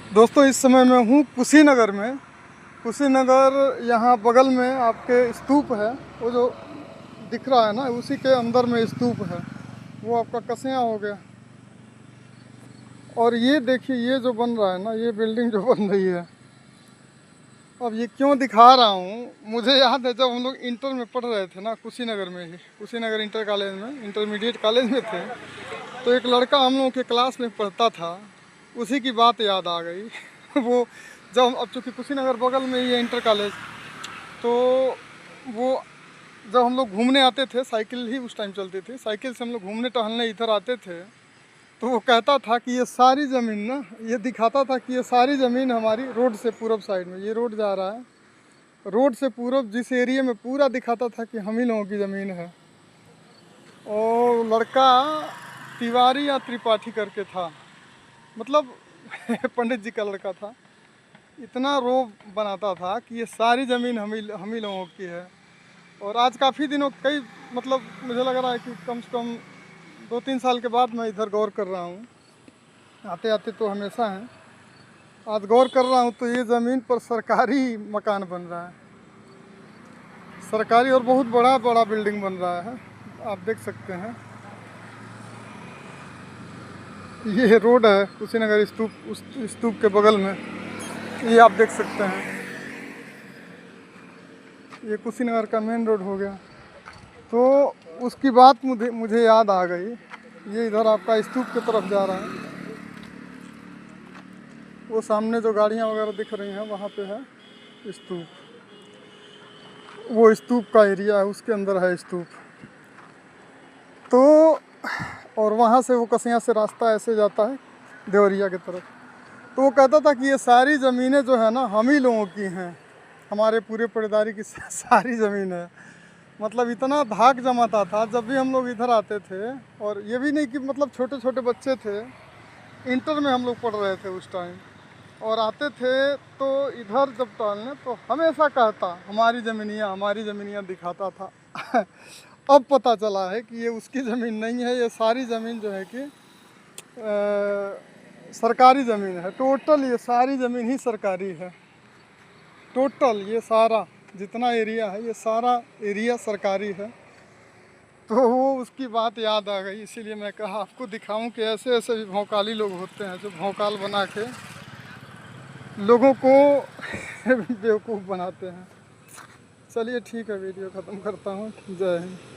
दोस्तों इस समय मैं हूँ कुशीनगर में। कुशीनगर यहाँ बगल में आपके स्तूप है, वो जो दिख रहा है ना, उसी के अंदर में स्तूप है, वो आपका कसिया हो गया। और ये देखिए, ये जो बन रहा है ना, ये बिल्डिंग जो बन रही है, अब ये क्यों दिखा रहा हूँ, मुझे याद है जब हम लोग इंटर में पढ़ रहे थे ना, कुशीनगर में ही, कुशीनगर इंटर कॉलेज में, इंटरमीडिएट कॉलेज में थे, तो एक लड़का हम लोगों के क्लास में पढ़ता था, उसी की बात याद आ गई। वो जब अब चूँकि कुशीनगर बगल में ही है इंटर कॉलेज, तो वो जब हम लोग घूमने आते थे, साइकिल ही उस टाइम चलती थी, साइकिल से हम लोग घूमने टहलने इधर आते थे, तो वो कहता था कि ये सारी ज़मीन ना, ये दिखाता था कि ये सारी ज़मीन हमारी रोड से पूरब साइड में, ये रोड जा रहा है, रोड से पूरब जिस एरिया में पूरा दिखाता था कि हम ही लोगों की ज़मीन है। और लड़का तिवारी या त्रिपाठी करके था, मतलब पंडित जी का लड़का था। इतना रोब बनाता था कि ये सारी ज़मीन हम ही लोगों की है। और आज काफ़ी दिनों, कई मतलब मुझे लग रहा है कि कम से कम 2-3 साल के बाद मैं इधर गौर कर रहा हूँ। आते आते तो हमेशा हैं, आज गौर कर रहा हूँ तो ये ज़मीन पर सरकारी मकान बन रहा है, सरकारी, और बहुत बड़ा बड़ा बिल्डिंग बन रहा है, आप देख सकते हैं। ये रोड है कुशीनगर स्तूप, उस स्तूप के बगल में, ये आप देख सकते हैं। ये कुशीनगर का मेन रोड हो गया। तो उसकी बात मुझे याद आ गई। ये इधर आपका स्तूप की तरफ जा रहा है, वो सामने जो गाड़ियाँ वगैरह दिख रही हैं वहाँ पे है स्तूप, वो स्तूप का एरिया है, उसके अंदर है स्तूप। तो और वहाँ से वो कसिया से रास्ता ऐसे जाता है देवरिया की तरफ। तो वो कहता था कि ये सारी ज़मीनें जो है ना, हम ही लोगों की हैं, हमारे पूरे पड़ेदारी की सारी ज़मीन है। मतलब इतना धाक जमाता था जब भी हम लोग इधर आते थे। और ये भी नहीं कि मतलब छोटे छोटे बच्चे थे, इंटर में हम लोग पढ़ रहे थे उस टाइम, और आते थे तो इधर जब टहलने तो हमेशा कहता हमारी ज़मीनियाँ दिखाता था। अब पता चला है कि ये उसकी ज़मीन नहीं है, ये सारी ज़मीन जो है कि सरकारी ज़मीन है। टोटल ये सारी ज़मीन ही सरकारी है, टोटल ये सारा जितना एरिया है, ये सारा एरिया सरकारी है। तो वो उसकी बात याद आ गई, इसीलिए मैं कहा आपको दिखाऊं कि ऐसे ऐसे भी भौकाली लोग होते हैं जो भौकाल बना के लोगों को बेवकूफ़ बनाते हैं। चलिए ठीक है, वीडियो ख़त्म करता हूँ। जय हिंद।